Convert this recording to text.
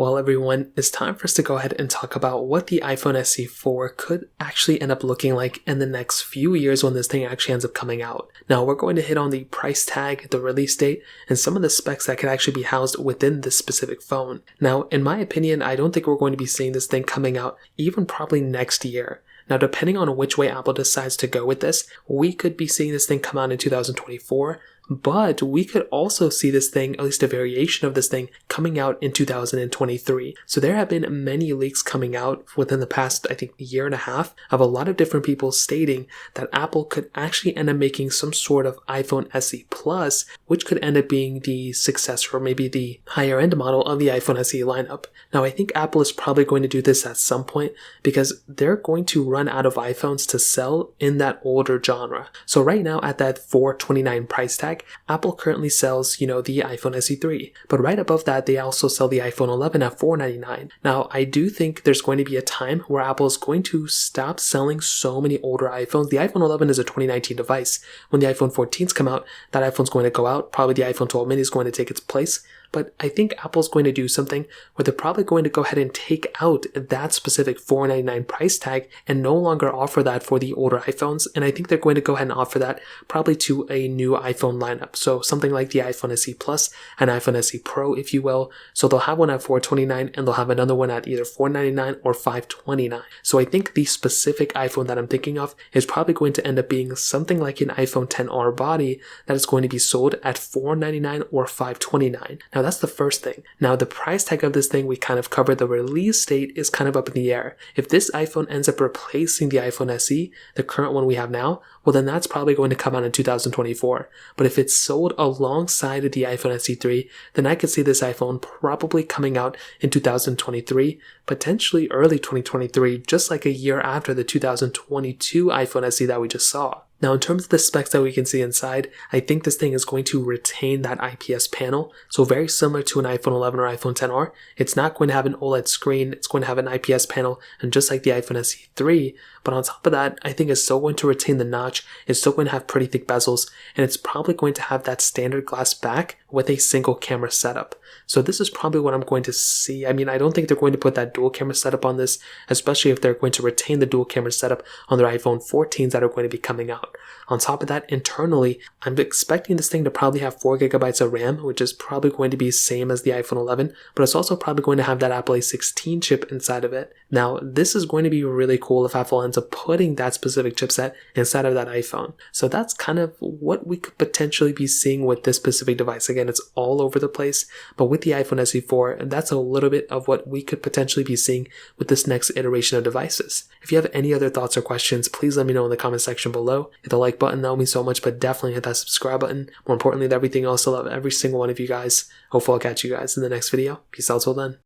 Well, everyone, it's time for us to go ahead and talk about what the iPhone SE 4 could actually end up looking like in the next few years when this thing actually ends up coming out. Now, we're going to hit on the price tag, the release date, and some of the specs that could actually be housed within this specific phone. Now, in my opinion, I don't think we're going to be seeing this thing coming out even probably next year. Now, depending on which way Apple decides to go with this, we could be seeing this thing come out in 2024, but we could also see this thing, at least a variation of this thing, coming out in 2023. So there have been many leaks coming out within the past, I think, year and a half of a lot of different people stating that Apple could actually end up making some sort of iPhone SE Plus, which could end up being the successor or maybe the higher end model of the iPhone SE lineup. Now, I think Apple is probably going to do this at some point because they're going to run out of iPhones to sell in that older genre. So right now at that $429 price tag, Apple currently sells, the iPhone SE 3, but right above that, they also sell the iPhone 11 at $499. Now, I do think there's going to be a time where Apple is going to stop selling so many older iPhones. The iPhone 11 is a 2019 device. When the iPhone 14s come out, that iPhone's going to go out. Probably the iPhone 12 mini is going to take its place. But I think Apple's going to do something where they're probably going to go ahead and take out that specific $499 price tag and no longer offer that for the older iPhones. And I think they're going to go ahead and offer that probably to a new iPhone lineup. So something like the iPhone SE Plus and iPhone SE Pro, if you will. So they'll have one at $429 and they'll have another one at either $499 or $529. So I think the specific iPhone that I'm thinking of is probably going to end up being something like an iPhone XR body that is going to be sold at $499 or $529. Now, that's the first thing. Now, the price tag of this thing, we kind of covered. The release date is kind of up in the air. If this iPhone ends up replacing the iPhone SE, the current one we have now, well, then that's probably going to come out in 2024. But if it's sold alongside of the iPhone SE 3, then I could see this iPhone probably coming out in 2023, potentially early 2023, just like a year after the 2022 iPhone SE that we just saw. Now, in terms of the specs that we can see inside, I think this thing is going to retain that IPS panel. So very similar to an iPhone 11 or iPhone XR, it's not going to have an OLED screen. It's going to have an IPS panel, and just like the iPhone SE 3. But on top of that, I think it's still going to retain the notch. It's still going to have pretty thick bezels, and it's probably going to have that standard glass back with a single camera setup. So this is probably what I'm going to see. I mean, I don't think they're going to put that dual camera setup on this, especially if they're going to retain the dual camera setup on their iPhone 14s that are going to be coming out. On top of that, internally, I'm expecting this thing to probably have 4GB of RAM, which is probably going to be the same as the iPhone 11, but it's also probably going to have that Apple A16 chip inside of it. Now, this is going to be really cool if Apple ends up putting that specific chipset inside of that iPhone. So that's kind of what we could potentially be seeing with this specific device. Again, it's all over the place, but with the iPhone SE 4, that's a little bit of what we could potentially be seeing with this next iteration of devices. If you have any other thoughts or questions, please let me know in the comment section below. Hit the like button, that would mean so much, but definitely hit that subscribe button. More importantly than everything else, I love every single one of you guys. Hopefully I'll catch you guys in the next video. Peace out till then.